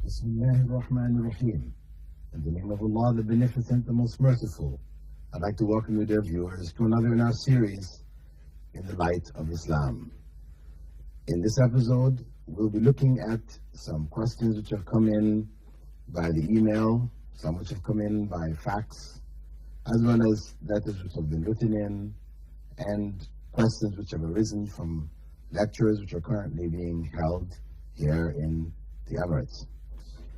Bismillahir Rahmanir Rahim. In the name of Allah, the Beneficent, the Most Merciful. I'd like to welcome you, dear viewers, to another in our series, In the Light of Islam. In this episode, we'll be looking at some questions which have come in by the email, some which have come in by fax, as well as letters which have been written in, and questions which have arisen from lectures which are currently being held here in the Emirates.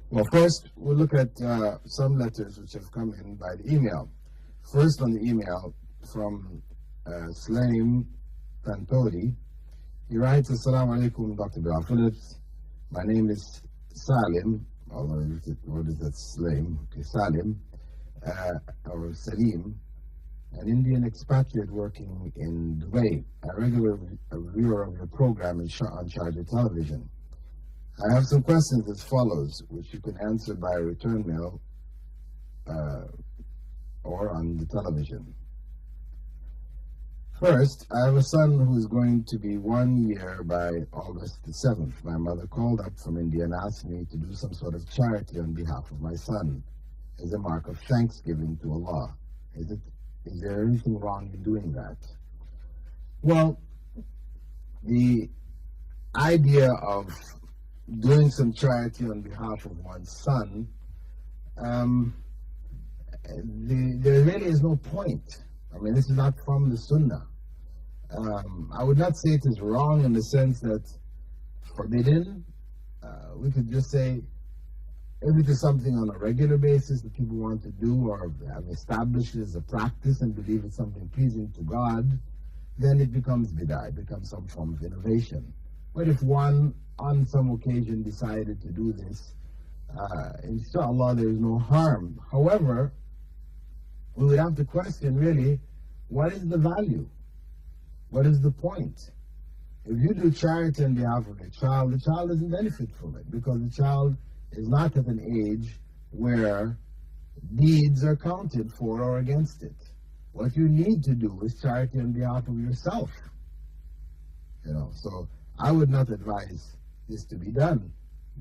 Well, first, we'll look at some letters which have come in by the email. First on the email from Slaim Tantori. He writes, Assalamu alaikum, Dr. Bilal Phillips. My name is Salim, although what is that, Slaim? Okay, Salim, or Salim, an Indian expatriate working in Dubai, a regular viewer of your program on Sharjah Television. I have some questions as follows, which you can answer by return mail or on the television. First, I have a son who is going to be 1 year by August the 7th. My mother called up from India and asked me to do some sort of charity on behalf of my son as a mark of thanksgiving to Allah. Is there anything wrong in doing that? Well, the idea of doing some charity on behalf of one's son, there really is no point. I mean, this is not from the Sunnah. I would not say it is wrong in the sense that forbidden. We could just say, if it is something on a regular basis that people want to do or have established as a practice and believe it's something pleasing to God, then it becomes bid'ah, it becomes some form of innovation. But if one, on some occasion, decided to do this, inshallah, there is no harm. However, we would have to question, really, what is the value? What is the point? If you do charity on behalf of the child doesn't benefit from it because the child is not at an age where deeds are counted for or against it. What you need to do is charity on behalf of yourself. So I would not advise this to be done.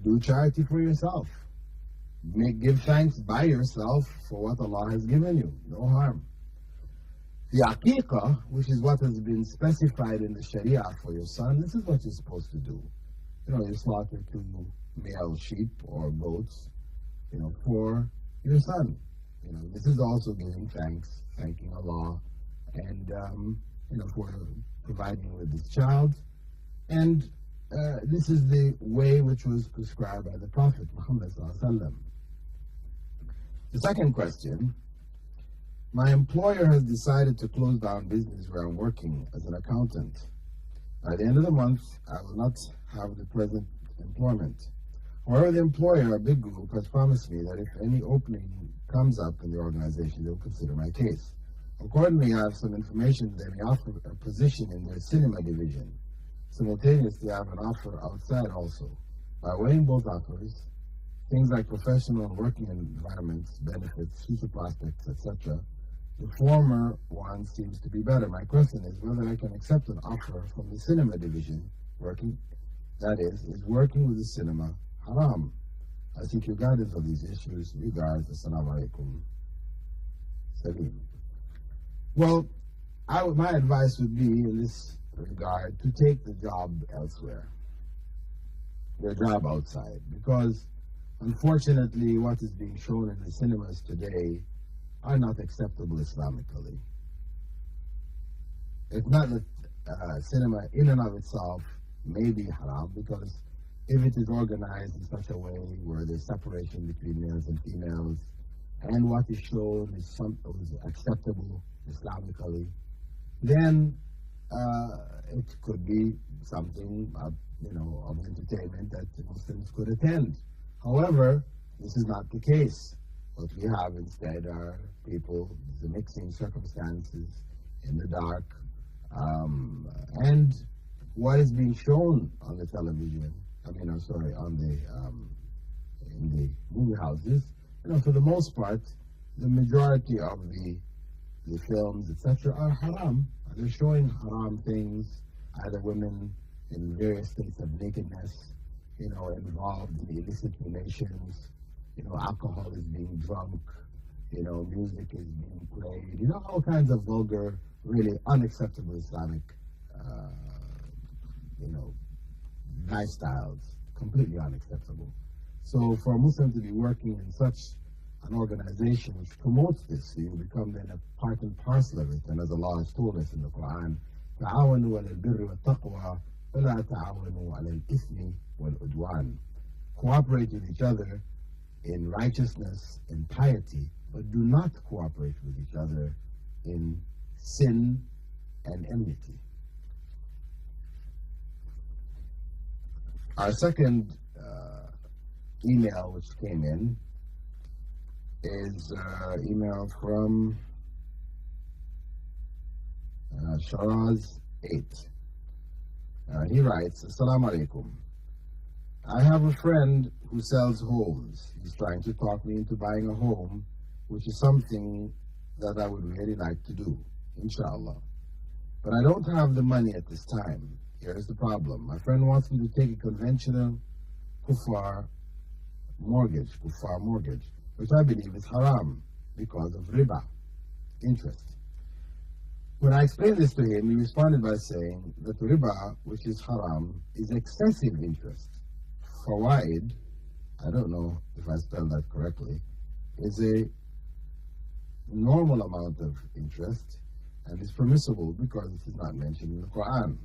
Do charity for yourself. Give thanks by yourself for what Allah has given you. No harm. The aqiqah, which is what has been specified in the Sharia for your son, this is what you're supposed to do. You slaughter 2 male sheep or goats, for your son. This is also giving thanks, thanking Allah, and for providing with this child. And this is the way which was prescribed by the Prophet Muhammad ﷺ. The second question: my employer has decided to close down business where I'm working as an accountant. By the end of the month, I will not have the present employment. However, the employer, a big group, has promised me that if any opening comes up in the organization, they will consider my case. Accordingly, I have some information that they may offer a position in their cinema division. Simultaneously, I have an offer outside also. By weighing both offers, things like professional and working environments, benefits, future prospects, etc., the former one seems to be better. My question is whether I can accept an offer from the cinema division working, that is working with the cinema haram. I seek your guidance on these issues. Regards, Assalamu alaikum. Salim. Well, my advice would be in this regard to take the job elsewhere, their job outside, because unfortunately what is being shown in the cinemas today are not acceptable Islamically. It's not that cinema in and of itself may be haram, because if it is organized in such a way where there's separation between males and females, and what is shown is acceptable Islamically, then it could be something of entertainment that Muslims could attend. However, this is not the case. What we have instead are people, the mixing circumstances in the dark, and what is being shown on the television. In the movie houses. For the most part, the majority of the films, etc., are haram. They're showing haram things, either women in various states of nakedness, involved in illicit relations. Alcohol is being drunk. Music is being played. All kinds of vulgar, really unacceptable Islamic, uh, you know, lifestyles, completely unacceptable. So for a Muslim to be working in such an organization which promotes this, so you become then a part and parcel of it. And as Allah has told us in the Quran, تعاونوا على البر والتقوى ولا تعاونوا على الإثم والعدوان. Cooperate with each other in righteousness and piety, but do not cooperate with each other in sin and enmity. Our second email which came in is email from Sharaz 8. He writes, Assalamu alaikum. I have a friend who sells homes. He's trying to talk me into buying a home, which is something that I would really like to do, inshallah. But I don't have the money at this time. Here's the problem. My friend wants me to take a conventional kuffar mortgage, which I believe is haram because of riba, interest. When I explained this to him, he responded by saying that riba, which is haram, is excessive interest. Fawaid, I don't know if I spelled that correctly, is a normal amount of interest and is permissible because it is not mentioned in the Quran.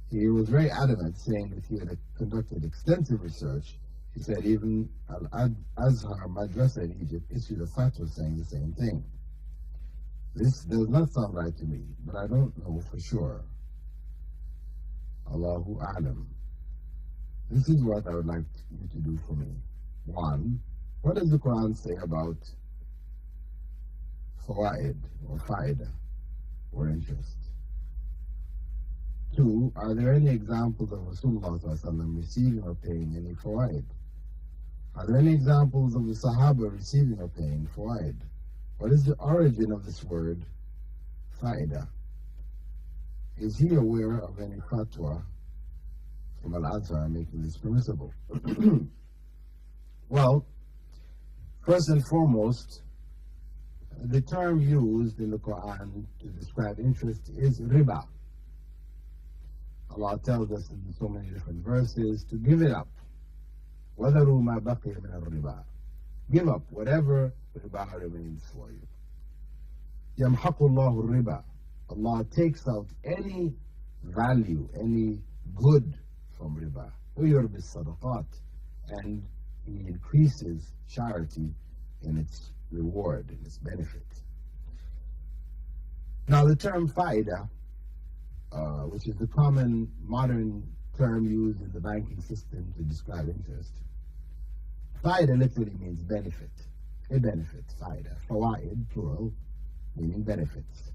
He was very adamant, saying that he had conducted extensive research. He said even Al-Azhar Madrasa in Egypt issued a fatwa saying the same thing. This does not sound right to me, but I don't know for sure. Allahu A'lam. This is what I would like you to do for me. 1. What does the Quran say about fawaid or faida or interest? 2. Are there any examples of Rasulullah receiving or paying any fawaid? Are there any examples of the Sahaba receiving or paying fawaid? What is the origin of this word, faida? Is he aware of any fatwa from Al-Azhar making this permissible? Well, first and foremost, the term used in the Quran to describe interest is riba. Allah tells us in so many different verses to give it up. وَذَرُوا مَا بَقِيَ مِنَ الرِّبَا. Give up whatever riba remains for you. يَمْحَقُ اللَّهُ الرِّبَا. Allah takes out any value, any good from riba. وَيُرْبِ الصَّدَقَاتِ. And He increases charity in its reward, in its benefit. Now the term faida, which is the common modern term used in the banking system to describe interest. Faida literally means benefit, a benefit, faida. Fawaid, plural, meaning benefits.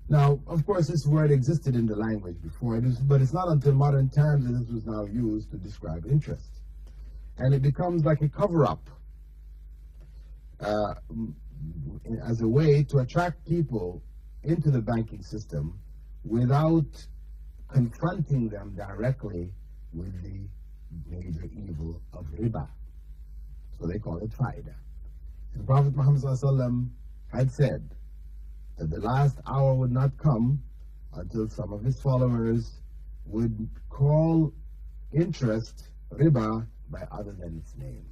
Now, of course, this word existed in the language before, but it's not until modern times that this was now used to describe interest. And it becomes like a cover-up as a way to attract people into the banking system without confronting them directly with the major evil of riba. So they call it faida. And Prophet Muhammad ﷺ had said that the last hour would not come until some of his followers would call interest riba by other than its name.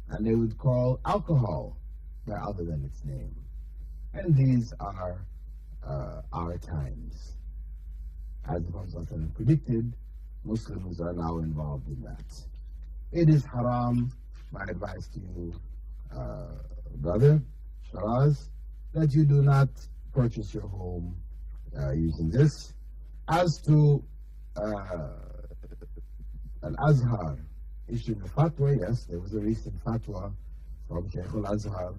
And they would call alcohol by other than its name. And these are our times. As the Prophet ﷺ predicted, Muslims are now involved in that. It is haram, my advice to you, brother Sharaz, that you do not purchase your home using this. As to Al-Azhar issuing a fatwa, yes, there was a recent fatwa from Shaykh Al-Azhar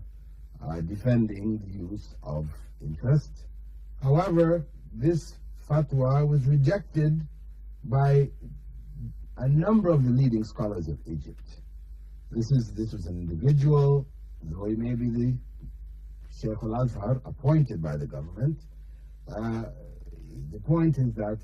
defending the use of interest. However, this fatwa was rejected by a number of the leading scholars of Egypt. This was an individual, though he may be the Shaykh Al-Azhar appointed by the government. The point is that